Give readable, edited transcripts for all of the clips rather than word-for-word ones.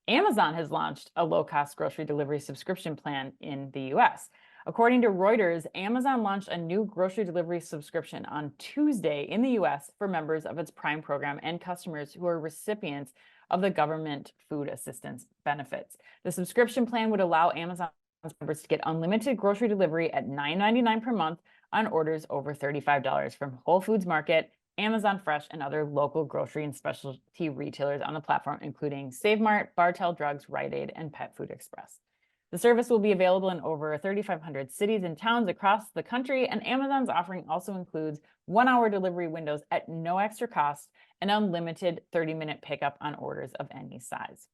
Amazon has launched a low-cost grocery delivery subscription plan in the US. According to Reuters, Amazon launched a new grocery delivery subscription on Tuesday in the US for members of its Prime program and customers who are recipients of the government food assistance benefits. The subscription plan would allow Amazon members to get unlimited grocery delivery at $9.99 per month on orders over $35 from Whole Foods Market, Amazon Fresh, and other local grocery and specialty retailers on the platform, including Save Mart, Bartell Drugs, Rite Aid, and Pet Food Express. The service will be available in over 3,500 cities and towns across the country, and Amazon's offering also includes 1-hour delivery windows at no extra cost and unlimited 30-minute pickup on orders of any size.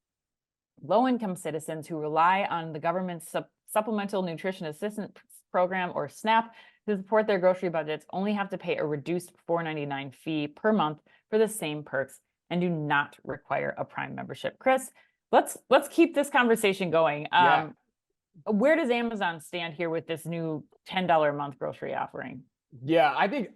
Low-income citizens who rely on the government's Supplemental Nutrition Assistance Program, or SNAP, to support their grocery budgets only have to pay a reduced $4.99 fee per month for the same perks and do not require a Prime membership. Chris, let's keep this conversation going. Where does Amazon stand here with this new $10 a month grocery offering? Yeah, I think,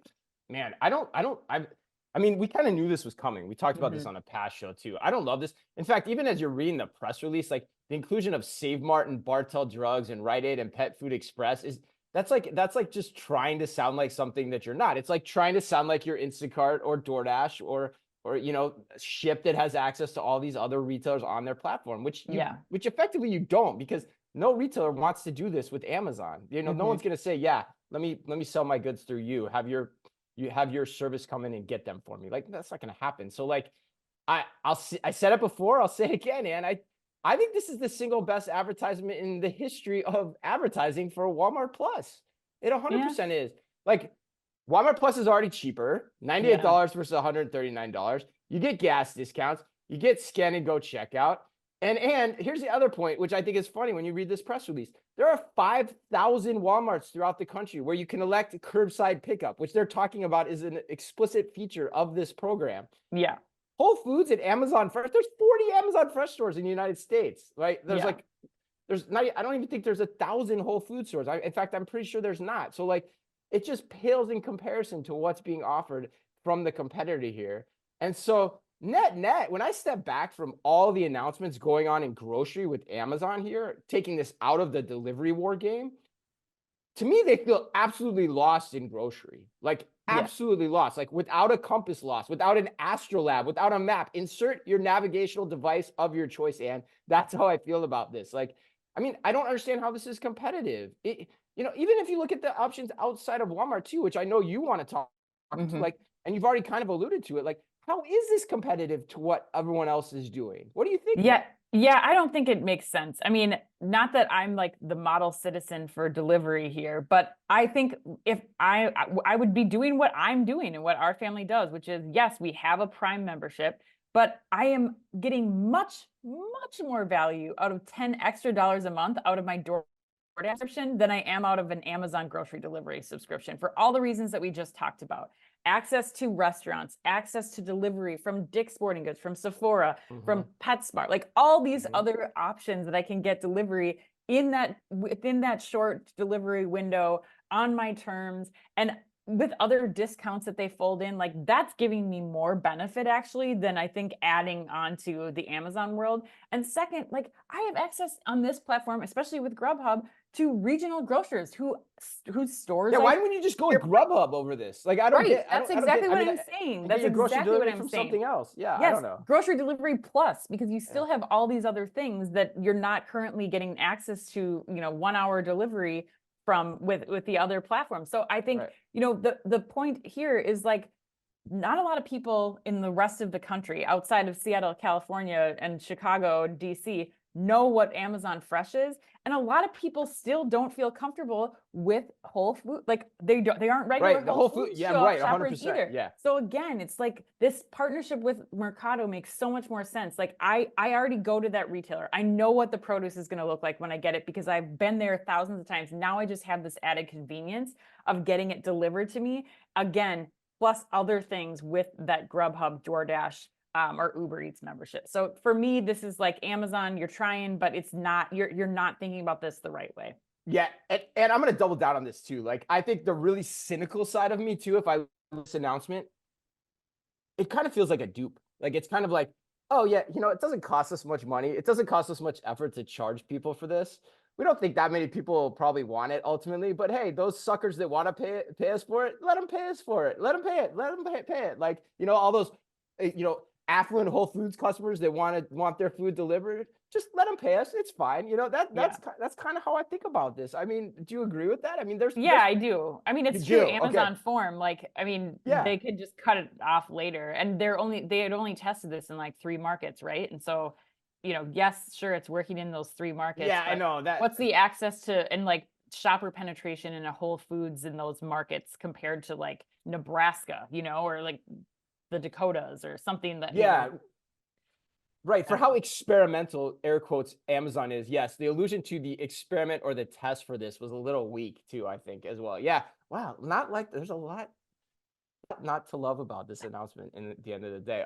man, I mean, we kind of knew this was coming. We talked about this on a past show too. I don't love this. In fact, even as you're reading the press release, like the inclusion of Save Mart and Bartell Drugs and Rite Aid and Pet Food Express that's like just trying to sound like something that you're not. It's like trying to sound like you're Instacart or DoorDash or Ship that has access to all these other retailers on their platform, which effectively you don't, because no retailer wants to do this with Amazon. No one's going to say, yeah, let me sell my goods through you. Have your service come in and get them for me. Like, that's not going to happen. So like, I said it before, I'll say it again, and I think this is the single best advertisement in the history of advertising for Walmart Plus. It 100% is. Like, Walmart Plus is already cheaper, $98 versus $139. You get gas discounts, you get scan and go checkout. And here's the other point, which I think is funny when you read this press release. There are 5,000 Walmarts throughout the country where you can elect curbside pickup, which they're talking about is an explicit feature of this program. Yeah. Whole Foods and Amazon Fresh, there's 40 Amazon Fresh stores in the United States, right? I don't even think there's 1,000 Whole Foods stores. In fact, I'm pretty sure there's not. So like, it just pales in comparison to what's being offered from the competitor here. And so net, when I step back from all the announcements going on in grocery with Amazon here, taking this out of the delivery war game, to me, they feel absolutely lost in grocery. Like, absolutely lost. Like, without a compass lost, without an astrolabe, without a map. Insert your navigational device of your choice, and that's how I feel about this. Like, I mean, I don't understand how this is competitive. Even if you look at the options outside of Walmart too, which I know you want to talk to, like, and you've already kind of alluded to it, like, how is this competitive to what everyone else is doing? What do you think? Yeah, I don't think it makes sense. I mean, not that I'm like the model citizen for delivery here, but I think if I would be doing what I'm doing and what our family does, which is, yes, we have a Prime membership, but I am getting much more value out of $10 extra a month out of my DoorDash subscription than I am out of an Amazon grocery delivery subscription, for all the reasons that we just talked about. Access to restaurants, access to delivery from Dick's Sporting Goods, from Sephora, from PetSmart, like all these other options that I can get delivery within that short delivery window on my terms, and with other discounts that they fold in, like that's giving me more benefit actually than I think adding on to the Amazon world. And second, like I have access on this platform, especially with Grubhub, to regional grocers whose stores. Yeah, why wouldn't you just go with Grubhub over this? Like, I don't get. That's exactly what I'm saying. That's exactly what I'm saying. Something else. Yeah, yes, I don't know. Grocery delivery plus, because you still have all these other things that you're not currently getting access to. 1-hour delivery from with the other platforms. So I think the point here is like, not a lot of people in the rest of the country outside of Seattle, California, and Chicago, DC know what Amazon Fresh is, and a lot of people still don't feel comfortable with Whole Food. Like they aren't regular Whole Foods shoppers either. Yeah. So again, it's like this partnership with Mercado makes so much more sense. Like I already go to that retailer. I know what the produce is going to look like when I get it because I've been there thousands of times. Now I just have this added convenience of getting it delivered to me. Again, plus other things with that Grubhub, DoorDash, or Uber Eats membership. So for me, this is like Amazon, you're trying, but it's not, you're not thinking about this the right way. Yeah. And I'm going to double down on this too. Like, I think the really cynical side of me too, if I look at this announcement, it kind of feels like a dupe. Like, it's kind of like, oh yeah, it doesn't cost us much money. It doesn't cost us much effort to charge people for this. We don't think that many people probably want it ultimately, but hey, those suckers that want to pay us for it, let them pay us for it. Let them pay it. Let them pay it. Like, all those, affluent Whole Foods customers that want their food delivered, just let them pay us. It's fine. Yeah. That's kind of how I think about this. I mean, do you agree with that? I mean, Yeah, I do. I mean, you it's true. do. Okay. Amazon form, like, I mean, Yeah. they could just cut it off later. And they had only tested this in like 3 markets, right? And so, yes, sure, it's working in those 3 markets, Yeah, I but know that. what's the access to and like shopper penetration in a Whole Foods in those markets compared to like Nebraska, or like the Dakotas or something that, Yeah, right. I For don't how know. experimental, air quotes, Amazon is, yes, the allusion to the experiment or the test for this was a little weak too, I think, as well. Yeah. Wow. Not like there's a lot not to love about this announcement in the end of the day.